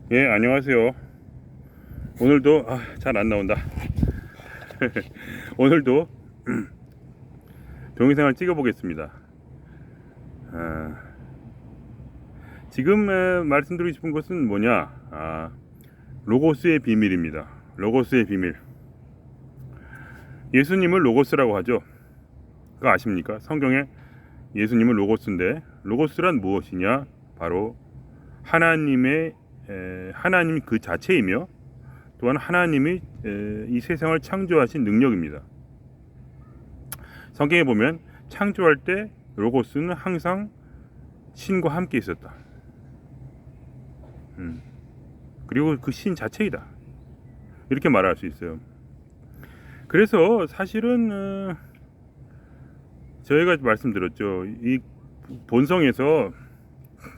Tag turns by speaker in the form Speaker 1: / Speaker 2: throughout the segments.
Speaker 1: 예, 안녕하세요. 오늘도 잘 안 나온다. 오늘도 동영상을 찍어 보겠습니다. 지금 말씀드리고 싶은 것은 뭐냐? 로고스의 비밀입니다. 로고스의 비밀. 예수님을 로고스라고 하죠. 그거 아십니까? 성경에 예수님은 로고스인데, 로고스란 무엇이냐? 바로 하나님 그 자체이며, 또한 하나님이 이 세상을 창조하신 능력입니다. 성경에 보면 창조할 때 로고스는 항상 신과 함께 있었다. 그리고 그 신 자체이다. 이렇게 말할 수 있어요. 그래서 사실은 저희가 말씀드렸죠. 이 본성에서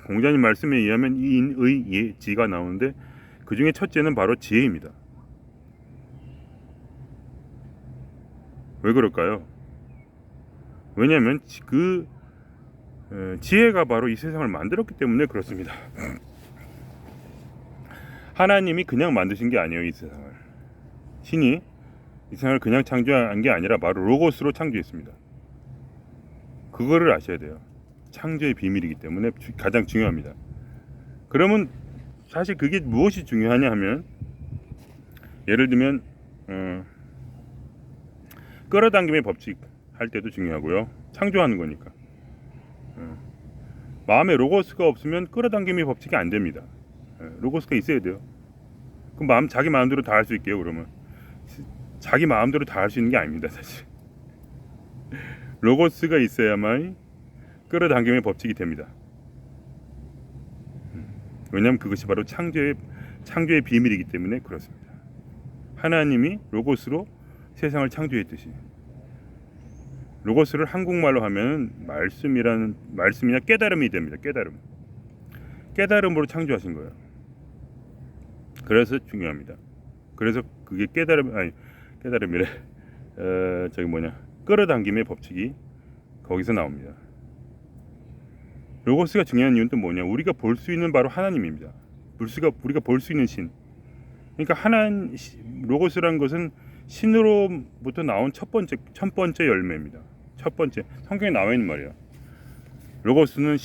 Speaker 1: 공자님 말씀에 의하면 인의 예지가 나오는데, 그 중에 첫째는 바로 지혜입니다. 왜 그럴까요? 왜냐하면 그 지혜가 바로 이 세상을 만들었기 때문에 그렇습니다. 하나님이 그냥 만드신 게 아니에요. 이 세상을 신이 이 세상을 그냥 창조한 게 아니라 바로 로고스로 창조했습니다. 그거를 아셔야 돼요. 창조의 비밀이기 때문에 가장 중요합니다. 그러면 사실 그게 무엇이 중요하냐 하면, 예를 들면 끌어당김의 법칙 할 때도 중요하고요. 창조하는 거니까. 마음에 로고스가 없으면 끌어당김의 법칙이 안 됩니다. 로고스가 있어야 돼요. 그럼 자기 마음대로 다 할 수 있게요. 그러면 자기 마음대로 다 할 수 있는 게 아닙니다. 사실 로고스가 있어야만 끌어당김의 법칙이 됩니다. 왜냐하면 그것이 바로 창조의 비밀이기 때문에 그렇습니다. 하나님이 로고스로 세상을 창조했듯이, 로고스를 한국말로 하면 말씀이나 깨달음이 됩니다. 깨달음으로 창조하신 거예요. 그래서 중요합니다. 그래서 그게 깨달음이래. 끌어당김의 법칙이 거기서 나옵니다. 로고스가 중요한 이유는 또 뭐냐? 우리가 볼 수 있는 바로 하나님입니다. 우리가 볼 수 있는 신. 그러니까 로고스라는 것은 신으로부터 나온 첫 번째 열매입니다. 첫 번째, 성경에 나와 있는 말이야. 로고스는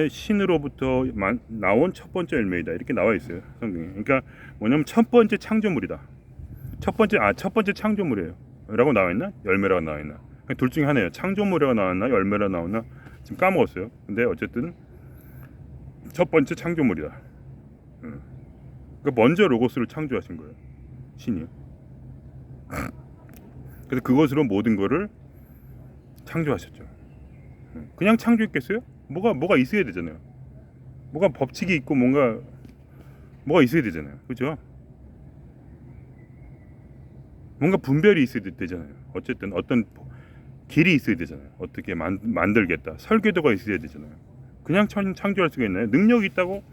Speaker 1: 신으로부터 나온 첫 번째 열매이다. 이렇게 나와 있어요, 성경에. 그러니까 뭐냐면 첫 번째 창조물이다. 첫 번째 창조물이에요. 라고 나와 있나? 열매라고 나와 있나? 둘 중에 하나예요. 창조물이라고 나왔나? 열매라고 나왔나? 지금 까먹었어요. 근데 어쨌든 첫 번째 창조물이다. 그러니까 먼저 로고스를 창조하신 거예요, 신이. 그래서 그것으로 모든 거를 창조하셨죠. 그냥 창조했겠어요? 뭐가 있어야 되잖아요. 뭐가 법칙이 있고 뭐가 있어야 되잖아요. 그죠? 뭔가 분별이 있어야 되잖아요. 어쨌든 어떤 길이 있어야 되잖아요. 어떻게 만들겠다. 설계도가 있어야 되잖아요. 그냥 창조할 수가 있나요? 능력이 있다고,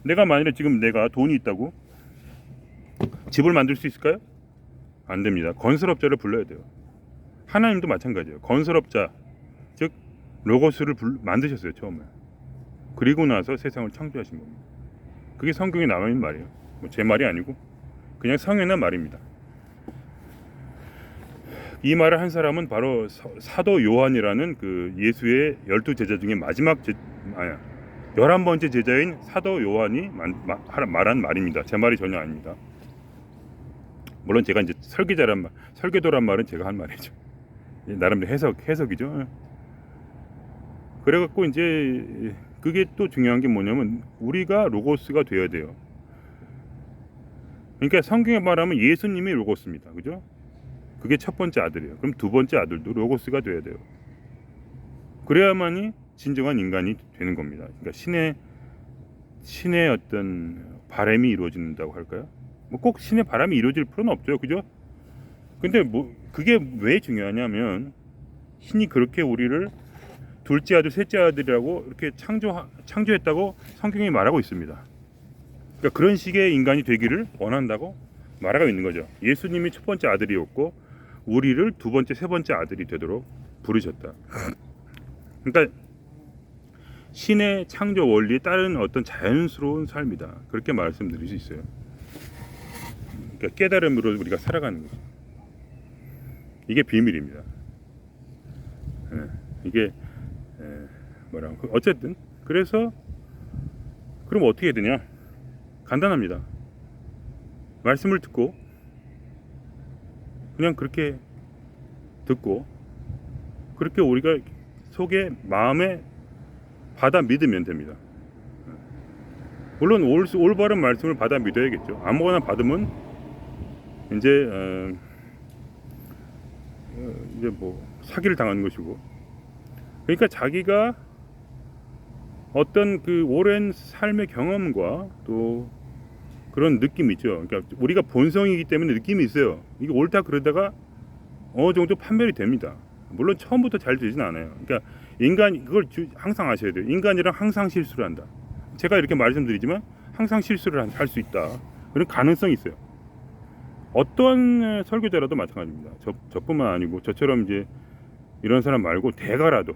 Speaker 1: 만일에 지금 내가 돈이 있다고 집을 만들 수 있을까요? 안 됩니다. 건설업자를 불러야 돼요. 하나님도 마찬가지예요. 건설업자, 즉 로고스를 만드셨어요, 처음에. 그리고 나서 세상을 창조하신 겁니다. 그게 성경에 나와 있는 말이에요. 제 말이 아니고 그냥 성경의 말입니다. 이 말을 한 사람은 바로 사도 요한이라는 그 예수의 12제자 중에 11번째 제자인 사도 요한이 말한 말입니다. 제 말이 전혀 아닙니다. 물론 제가 이제 설계도란 말은 제가 한 말이죠. 나름대로 해석이죠. 그래갖고 이제 그게 또 중요한 게 뭐냐면, 우리가 로고스가 되어야 돼요. 그러니까 성경에 말하면 예수님이 로고스입니다. 그죠? 그게 첫 번째 아들이에요. 그럼 두 번째 아들도 로고스가 되어야 돼요. 그래야만이 진정한 인간이 되는 겁니다. 그러니까 신의 어떤 바람이 이루어진다고 할까요? 꼭 신의 바람이 이루어질 필요는 없죠. 그죠? 근데 그게 왜 중요하냐면, 신이 그렇게 우리를 둘째 아들, 셋째 아들이라고 이렇게 창조했다고 성경이 말하고 있습니다. 그러니까 그런 식의 인간이 되기를 원한다고 말하고 있는 거죠. 예수님이 첫 번째 아들이었고 우리를 두 번째, 세 번째 아들이 되도록 부르셨다. 그러니까 신의 창조 원리에 따른 어떤 자연스러운 삶이다. 그렇게 말씀드릴 수 있어요. 그러니까 깨달음으로 우리가 살아가는 거죠. 이게 비밀입니다. 이게 뭐라고 어쨌든 그래서 그럼 어떻게 해야 되냐? 간단합니다. 말씀을 듣고 그냥 그렇게 듣고 그렇게 우리가 속에 마음에 받아 믿으면 됩니다. 물론 올바른 말씀을 받아 믿어야겠죠. 아무거나 받으면 이제 이제 뭐 사기를 당하는 것이고. 그러니까 자기가 어떤 그 오랜 삶의 경험과 또 그런 느낌이 있죠. 그러니까 우리가 본성이기 때문에 느낌이 있어요. 이게 옳다 그러다가 어느 정도 판별이 됩니다. 물론 처음부터 잘 되진 않아요. 그러니까 인간 그걸 항상 아셔야 돼요. 인간이랑 항상 실수를 한다. 제가 이렇게 말씀드리지만 항상 실수를 할 수 있다. 그런 가능성이 있어요. 어떤 설교자라도 마찬가지입니다. 저뿐만 아니고 저처럼 이제 이런 사람 말고 대가라도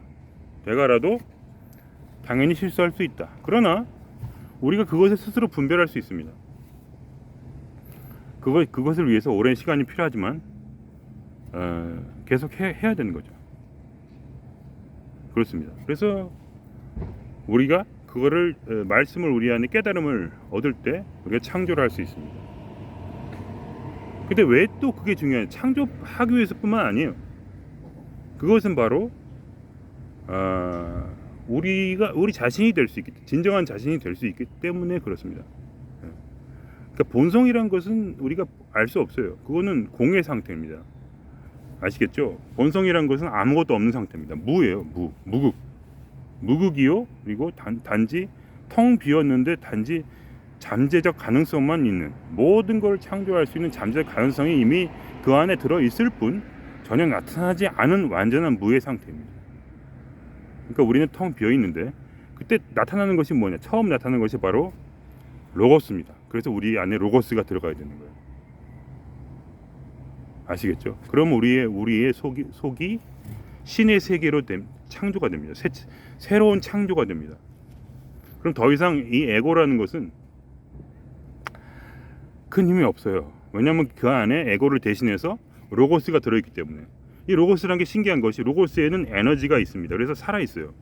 Speaker 1: 당연히 실수할 수 있다. 그러나 우리가 그것을 스스로 분별할 수 있습니다. 그것을 위해서 오랜 시간이 필요하지만 계속 해야 되는 거죠. 그렇습니다. 그래서 우리가 그거를 말씀을 우리 안에 깨달음을 얻을 때 우리가 창조를 할 수 있습니다. 근데 왜 또 그게 중요해요? 창조하기 위해서뿐만 아니에요. 그것은 바로 우리 자신이 될 수 있기, 진정한 자신이 될 수 있기 때문에 그렇습니다. 그러니까 본성이란 것은 우리가 알 수 없어요. 그거는 공의 상태입니다. 아시겠죠? 본성이란 것은 아무것도 없는 상태입니다. 무예요. 무극이요. 그리고 단지 텅 비었는데 단지 잠재적 가능성만 있는, 모든 걸 창조할 수 있는 잠재적 가능성이 이미 그 안에 들어 있을 뿐 전혀 나타나지 않은 완전한 무의 상태입니다. 그러니까 우리는 텅 비어 있는데 그때 나타나는 것이 뭐냐? 처음 나타나는 것이 바로 로고스입니다. 그래서 우리 안에 로고스가 들어가야 되는 거예요. 아시겠죠? 그럼 우리의 속이 신의 세계로 창조가 됩니다. 새로운 창조가 됩니다. 그럼 더 이상 이 에고라는 것은 큰 힘이 없어요. 왜냐하면 그 안에 에고를 대신해서 로고스가 들어있기 때문에. 이 로고스라는 게 신기한 것이, 로고스에는 에너지가 있습니다. 그래서 살아있어요.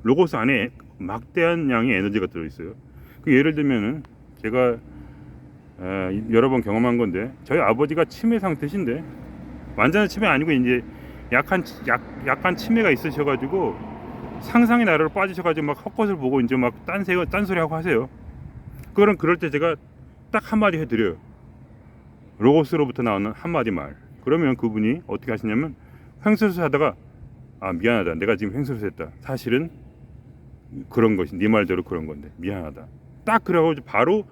Speaker 1: 로고스 안에 막대한 양의 에너지가 들어있어요. 그 예를 들면은 제가 여러 번 경험한 건데, 저희 아버지가 치매 상태신데, 완전한 치매 아니고 이제 약간 치매가 있으셔가지고 상상의 나라로 빠지셔가지고 막 헛것을 보고 이제 막 딴소리 하고 하세요. 그럴 때 제가 딱 한마디 해드려요. 로고스로부터 나오는 한마디 말. 그러면 그분이 어떻게 하시냐면, 횡설수 하다가 미안하다, 내가 지금 횡설수 했다, 사실은 그런 것이 네 말대로 그런 건데 미안하다, 딱 그래가지고 바로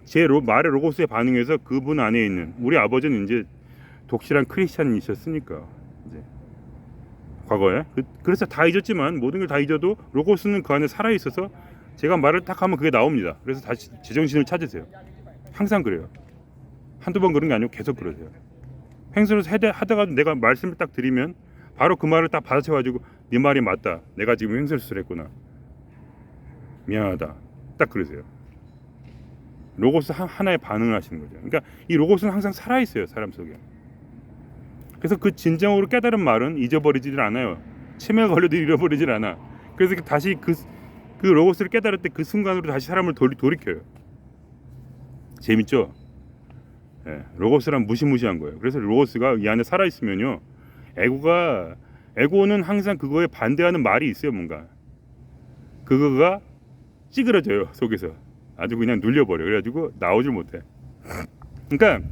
Speaker 1: 제 말의 로고스에 반응해서 그분 안에 있는, 우리 아버지는 이제 독실한 크리스찬이셨으니까 이제 과거에 그래서 다 잊었지만, 모든 걸 다 잊어도 로고스는 그 안에 살아있어서 제가 말을 딱 하면 그게 나옵니다. 그래서 다시 제정신을 찾으세요. 항상 그래요. 한두 번 그런 게 아니고 계속 그러세요. 횡설수 하다가 내가 말씀을 딱 드리면 바로 그 말을 딱 받아쳐가지고 네 말이 맞다, 내가 지금 횡설수를 했구나, 미안하다, 딱 그러세요. 로고스 하나에 반응을 하시는 거죠. 그러니까 이 로고스는 항상 살아있어요, 사람 속에. 그래서 그 진정으로 깨달은 말은 잊어버리질 않아요. 치매가 걸려도 잃어버리질 않아. 그래서 다시 그 로고스를 깨달을 때 그 순간으로 다시 사람을 돌이켜요. 재밌죠? 로고스란 무시무시한 거예요. 그래서 로고스가 이 안에 살아있으면요, 에고는 항상 그거에 반대하는 말이 있어요. 뭔가 그거가 찌그러져요, 속에서. 아주 그냥 눌려버려. 그래가지고 나오질 못해. 그러니까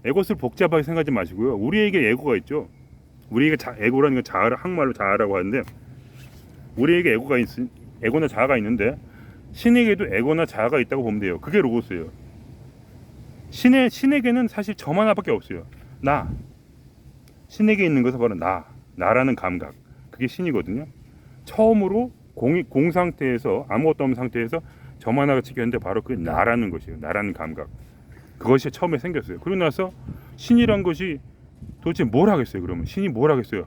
Speaker 1: 에고스를 복잡하게 생각하지 마시고요, 우리에게 에고가 있죠. 우리에게 에고라는 건 자아, 한국말로 자아라고 하는데, 우리에게 에고나 자아가 있는데, 신에게도 에고나 자아가 있다고 보면 돼요. 그게 로고스예요. 신에게는 사실 점 하나밖에 없어요. 나. 신에게 있는 것은 바로 나라는 감각. 그게 신이거든요. 처음으로 공 상태에서, 아무것도 없는 상태에서 점 하나가 찍혔는데 바로 그 나라는 것이에요. 나라는 감각. 그것이 처음에 생겼어요. 그러고 나서 신이란 것이 도대체 뭘 하겠어요? 그러면 신이 뭘 하겠어요?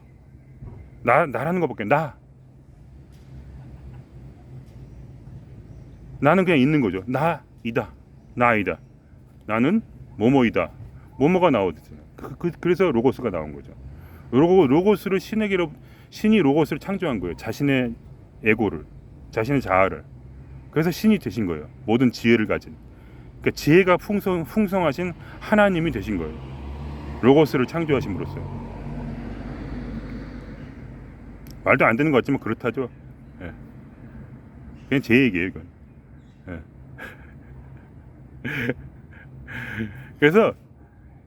Speaker 1: 나라는 것밖에. 나는 그냥 있는 거죠. 나이다. 나이다. 나는 뭐뭐이다. 뭐뭐가 나오잖아요. 그래서 로고스가 나온 거죠. 로고스를 신이 로고스를 창조한 거예요. 자신의 에고를, 자신의 자아를. 그래서 신이 되신 거예요. 모든 지혜를 가진. 그러니까 지혜가 풍성하신 하나님이 되신 거예요. 로고스를 창조하심으로써. 말도 안 되는 것 같지만 그렇다죠. 예. 그냥 제 얘기예요, 이건. 예. 그래서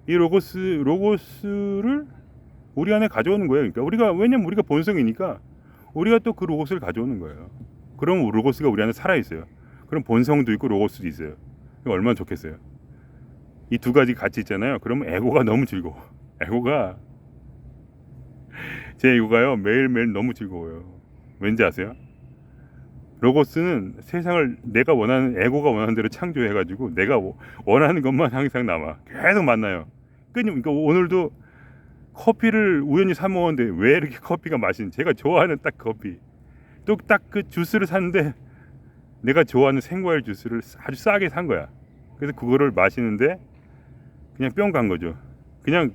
Speaker 1: 이 로고스를 우리 안에 가져오는 거예요. 그러니까 왜냐면 우리가 본성이니까 우리가 또 그 로고스를 가져오는 거예요. 그럼 로고스가 우리 안에 살아 있어요. 그럼 본성도 있고 로고스도 있어요. 얼마나 좋겠어요. 이 두 가지 같이 있잖아요. 그러면 에고가 너무 즐거워. 제 에고가요 매일매일 너무 즐거워요. 왠지 아세요? 로고스는 세상을 내가 원하는, 에고가 원하는 대로 창조해가지고 내가 원하는 것만 항상 남아. 계속 만나요. 그러니까 오늘도 커피를 우연히 사 먹었는데 왜 이렇게 커피가 맛있는지, 제가 좋아하는 딱 커피, 또 딱 그 주스를 샀는데 내가 좋아하는 생과일 주스를 아주 싸게 산 거야. 그래서 그거를 마시는데 그냥 뿅 간 거죠. 그냥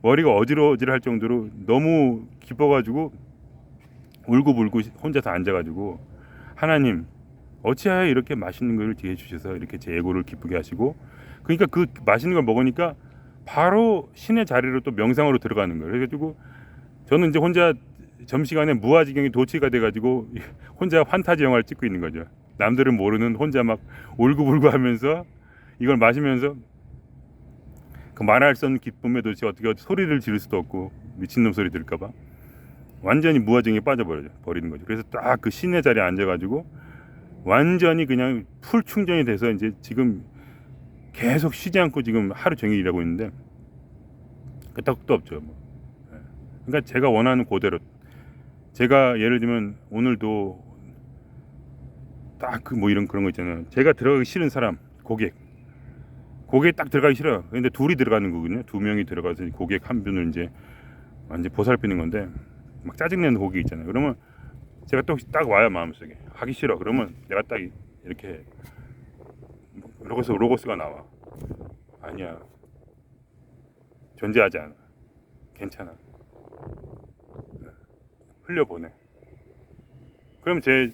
Speaker 1: 머리가 어지러워질 정도로 너무 기뻐가지고 울고불고 혼자서 앉아가지고, 하나님 어찌하여 이렇게 맛있는 걸 기회 주셔서 이렇게 제 에고를 기쁘게 하시고, 그러니까 그 맛있는 걸 먹으니까 바로 신의 자리로 또 명상으로 들어가는 거예요. 그래가지고 저는 이제 혼자 점심시간에 무아지경에 도취가 돼가지고 혼자 판타지 영화를 찍고 있는 거죠. 남들은 모르는 혼자 막 울고불고 하면서 이걸 마시면서 그 말할 수 없는 기쁨에 도대체 어떻게 소리를 지를 수도 없고 미친놈 소리 들을까봐 완전히 무아지경에 빠져버리는 거죠. 그래서 딱 그 신의 자리에 앉아가지고 완전히 그냥 풀 충전이 돼서 이제 지금 계속 쉬지 않고 지금 하루 종일 일하고 있는데 끄떡도 없죠. 그러니까 제가 원하는 그대로, 제가 예를 들면 오늘도 딱 그 뭐 이런 그런 거 있잖아요. 제가 들어가기 싫은 사람, 고객 딱 들어가기 싫어요. 근데 둘이 들어가는 거거든요. 두 명이 들어가서 고객 한 분을 이제 완전 보살피는 건데 막 짜증내는 고객 있잖아요. 그러면 제가 또 딱 와요, 마음속에 하기 싫어. 그러면 내가 딱 이렇게 로고스가 나와. 아니야, 존재하지 않아, 괜찮아, 흘려보내. 그럼 제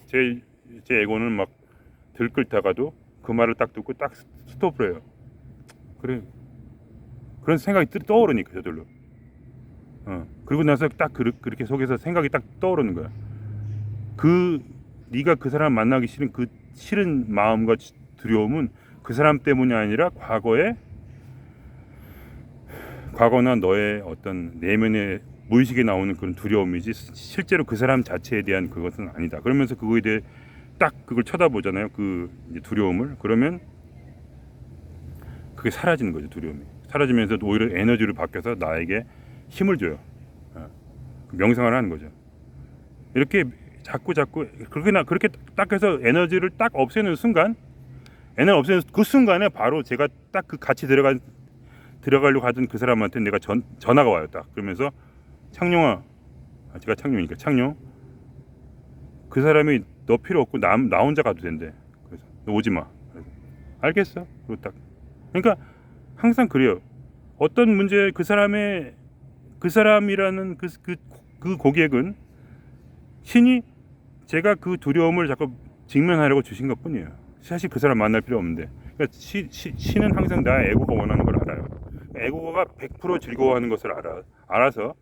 Speaker 1: 에고는 막 들끓다가도 그 말을 딱 듣고 딱 스톱을 해요. 그래, 그런 생각이 떠오르니까 저절로. 그리고 나서 딱 그렇게 속에서 생각이 딱 떠오르는 거야. 네가 그 사람 만나기 싫은 그 싫은 마음과 두려움은 그 사람 때문이 아니라 과거나 너의 어떤 내면의 무의식에 나오는 그런 두려움이지 실제로 그 사람 자체에 대한 그것은 아니다. 그러면서 그거에 대해 딱 그걸 쳐다보잖아요. 그 이제 두려움을. 그러면 그게 사라지는 거죠. 두려움이 사라지면서 오히려 에너지로 바뀌어서 나에게 힘을 줘요. 명상을 하는 거죠. 이렇게 자꾸 그렇게 딱 해서 에너지를 딱 없애는 순간, 에너지 없애는 그 순간에 바로 제가 딱 그 같이 들어가려고 하던 그 사람한테 내가 전화가 와요. 딱 그러면서 창룡아, 제가 창룡이니까 창룡, 그 사람이 너 필요 없고 나 혼자 가도 된대. 그래서 너 오지 마. 그래서 알겠어. 그리고 딱, 그러니까 항상 그래요. 어떤 문제, 그 사람이라는 그 고객은 신이 제가 그 두려움을 자꾸 직면하려고 주신 것 뿐이에요. 사실 그 사람 만날 필요 없는데. 그러니까 신은 항상 나의 에고가 원하는 걸 알아요. 에고가 100% 즐거워하는 것을 알아서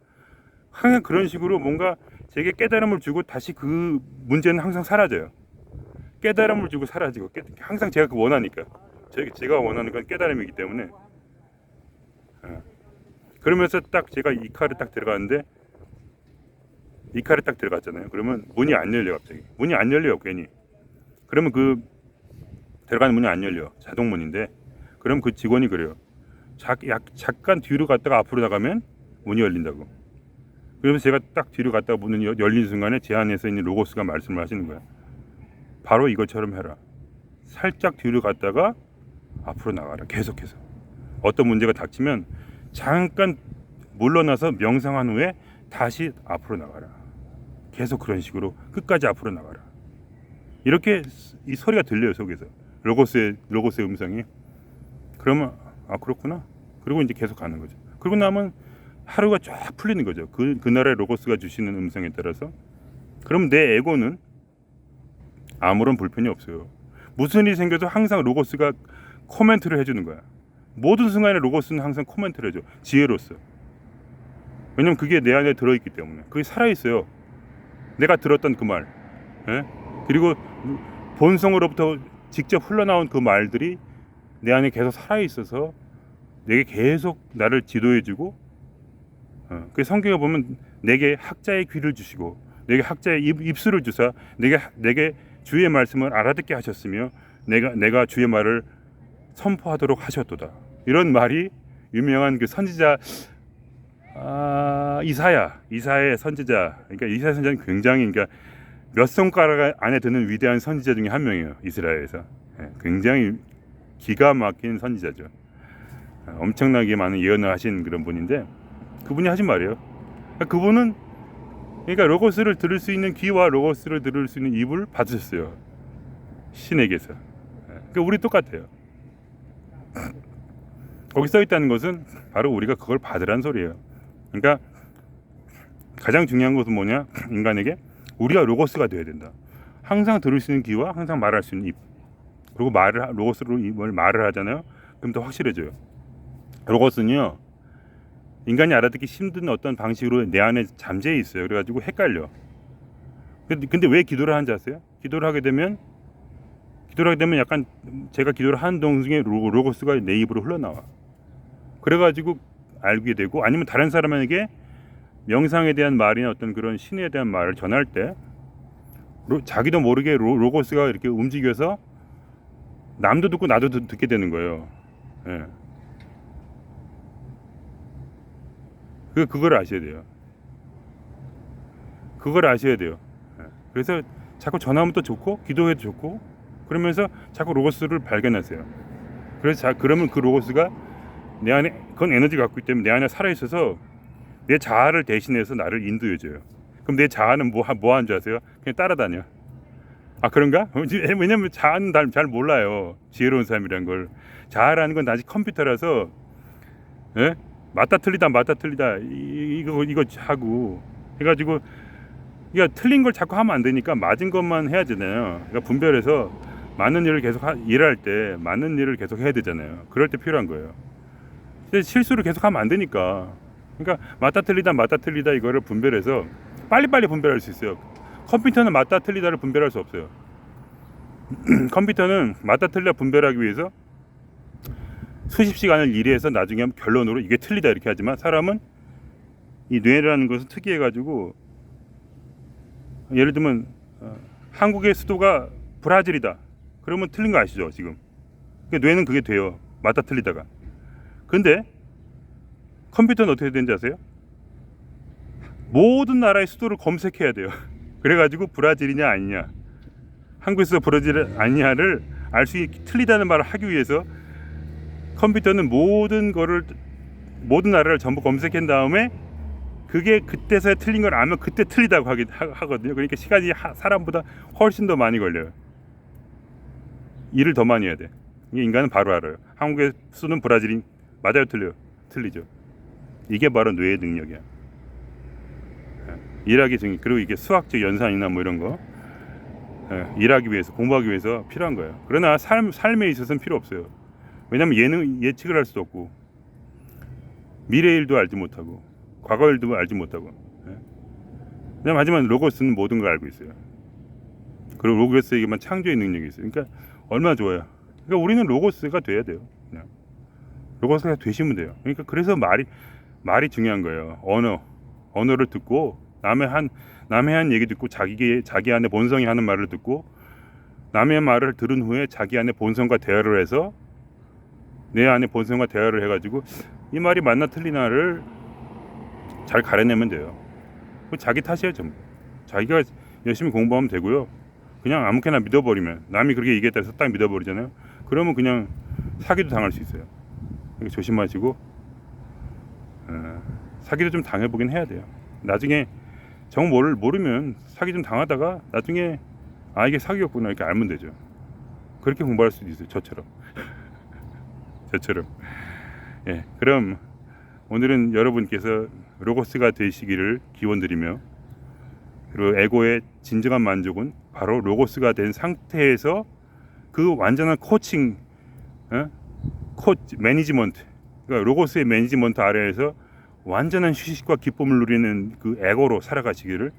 Speaker 1: 항상 그런 식으로 뭔가 제게 깨달음을 주고 다시 그 문제는 항상 사라져요. 깨달음을 주고 사라지고, 항상 제가 원하니까. 제가 원하는 건 깨달음이기 때문에. 그러면서 딱 제가 이 칼을 딱 들어갔는데, 이 칼을 딱 들어갔잖아요. 그러면 문이 안 열려. 갑자기 문이 안 열려요, 괜히. 그러면 그 들어가는 문이 안 열려, 자동문인데. 그럼 그 직원이 그래요. 잠깐 뒤로 갔다가 앞으로 나가면 문이 열린다고. 그러면서 제가 딱 뒤로 갔다가 문이 열린 순간에 제 안에서 있는 로고스가 말씀을 하시는 거예요. 바로 이것처럼 해라. 살짝 뒤로 갔다가 앞으로 나가라. 계속해서 어떤 문제가 닥치면 잠깐 물러나서 명상한 후에 다시 앞으로 나가라. 계속 그런 식으로 끝까지 앞으로 나가라. 이렇게 이 소리가 들려요 속에서. 로고스의 음성이. 그러면 아 그렇구나. 그리고 이제 계속 가는 거죠. 그러고 나면 하루가 쫙 풀리는 거죠. 그날의 로고스가 주시는 음성에 따라서. 그럼 내 에고는 아무런 불편이 없어요. 무슨 일이 생겨도 항상 로고스가 코멘트를 해주는 거야. 모든 순간에 로고스는 항상 코멘트를 해줘. 지혜로서. 왜냐면 그게 내 안에 들어있기 때문에. 그게 살아있어요. 내가 들었던 그 말. 예? 그리고 본성으로부터 직접 흘러나온 그 말들이 내 안에 계속 살아있어서 내게 계속 나를 지도해주고, 그 성경에 보면 내게 학자의 귀를 주시고 내게 학자의 입술을 주사 내게 주의 말씀을 알아듣게 하셨으며 내가 주의 말을 선포하도록 하셨도다. 이런 말이 유명한 그 선지자 이사야의 선지자. 그러니까 이사야 선지자는 굉장히 그러니까 몇 손가락 안에 드는 위대한 선지자 중에 한 명이에요. 이스라엘에서. 굉장히 기가 막힌 선지자죠. 엄청나게 많은 예언을 하신 그런 분인데 그분이 하신 말이에요. 그분은 그러니까 로고스를 들을 수 있는 귀와 로고스를 들을 수 있는 입을 받으셨어요. 신에게서. 그러니까 우리 똑같아요. 거기 써 있다는 것은 바로 우리가 그걸 받으란 소리예요. 그러니까 가장 중요한 것은 뭐냐? 인간에게 우리가 로고스가 돼야 된다. 항상 들을 수 있는 귀와 항상 말할 수 있는 입. 그리고 로고스로 입을 말을 하잖아요. 그럼 더 확실해져요. 로고스는요. 인간이 알아듣기 힘든 어떤 방식으로 내 안에 잠재해 있어요. 그래가지고 헷갈려. 근데 왜 기도를 하는지 아세요? 기도를 하게 되면 약간 제가 기도를 하는 동중에 로고스가 내 입으로 흘러나와. 그래가지고 알게 되고 아니면 다른 사람에게 명상에 대한 말이나 어떤 그런 신에 대한 말을 전할 때 자기도 모르게 로고스가 이렇게 움직여서 남도 듣고 나도 듣게 되는 거예요. 예. 그걸 아셔야 돼요. 그걸 아셔야 돼요. 그래서 자꾸 전하면 또 좋고 기도해도 좋고 그러면서 자꾸 로고스를 발견하세요. 그래서 그러면 그 로고스가 내 안에 그건 에너지가 갖고 있기 때문에 내 안에 살아있어서 내 자아를 대신해서 나를 인도해줘요. 그럼 내 자아는 뭐 하는 줄 아세요? 그냥 따라다녀. 아 그런가? 왜냐면 자아는 잘 몰라요. 지혜로운 사람이란 걸. 자아라는 건 아직 컴퓨터라서 예? 맞다 틀리다 이거 하고 해가지고 그러니까 틀린 걸 자꾸 하면 안 되니까 맞은 것만 해야 되잖아요. 그러니까 분별해서 맞는 일을 계속 일할 때 맞는 일을 계속 해야 되잖아요. 그럴 때 필요한 거예요. 근데 실수를 계속 하면 안 되니까. 그러니까 맞다 틀리다 이거를 분별해서 빨리빨리 분별할 수 있어요. 컴퓨터는 맞다 틀리다를 분별할 수 없어요. 컴퓨터는 맞다 틀리다 분별하기 위해서 수십 시간을 일해서 나중에 결론으로 이게 틀리다 이렇게 하지만 사람은 이 뇌라는 것은 특이해가지고 예를 들면 한국의 수도가 브라질이다. 그러면 틀린 거 아시죠 지금? 그러니까 뇌는 그게 돼요. 맞다 틀리다가. 근데 컴퓨터는 어떻게 되는지 아세요? 모든 나라의 수도를 검색해야 돼요. 그래가지고 브라질이냐 아니냐, 한국에서 브라질 아니냐를 알 수 있게 틀리다는 말을 하기 위해서 컴퓨터는 모든 나라를 전부 검색한 다음에 그게 그때서야 틀린 걸 알면 그때 틀리다고 하거든요. 그러니까 시간이 사람보다 훨씬 더 많이 걸려요. 일을 더 많이 해야 돼. 인간은 바로 알아요. 한국의 수는 브라질인 맞아요, 틀려요? 틀리죠. 이게 바로 뇌의 능력이야. 일하기 중에 그리고 이게 수학적 연산이나 뭐 이런 거 일하기 위해서 공부하기 위해서 필요한 거예요. 그러나 삶에 있어서는 필요 없어요. 왜냐면 예측을 할 수도 없고 미래 일도 알지 못하고 과거 일도 알지 못하고 하지만 로고스는 모든 걸 알고 있어요. 그리고 로고스에게만 창조의 능력이 있어요. 그러니까 얼마나 좋아요. 그러니까 우리는 로고스가 돼야 돼요. 그냥 로고스가 되시면 돼요. 그러니까 그래서 말이 중요한 거예요. 언어를 듣고 남의 한 얘기 듣고 자기 안에 본성이 하는 말을 듣고 남의 말을 들은 후에 자기 안에 본성과 대화를 해서 내 안에 본성과 대화를 해가지고 이 말이 맞나 틀리나를 잘 가려내면 돼요. 자기 탓이에요 전부. 자기가 열심히 공부하면 되고요. 그냥 아무렇게나 믿어버리면 남이 그렇게 얘기했다 해서 딱 믿어버리잖아요. 그러면 그냥 사기도 당할 수 있어요. 그러니까 조심하시고 사기도 좀 당해보긴 해야 돼요. 나중에 정 모르면 사기 좀 당하다가 나중에 아, 이게 사기였구나 이렇게 알면 되죠. 그렇게 공부할 수도 있어요. 저처럼. 저처럼. 예, 그럼 오늘은 여러분께서 로고스가 되시기를 기원드리며, 그리고 에고의 진정한 만족은 바로 로고스가 된 상태에서 그 완전한 코칭, 매니지먼트, 그러니까 로고스의 매니지먼트 아래에서 완전한 휴식과 기쁨을 누리는 그 에고로 살아가시기를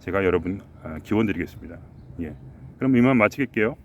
Speaker 1: 제가 여러분 기원드리겠습니다. 예, 그럼 이만 마치겠게요.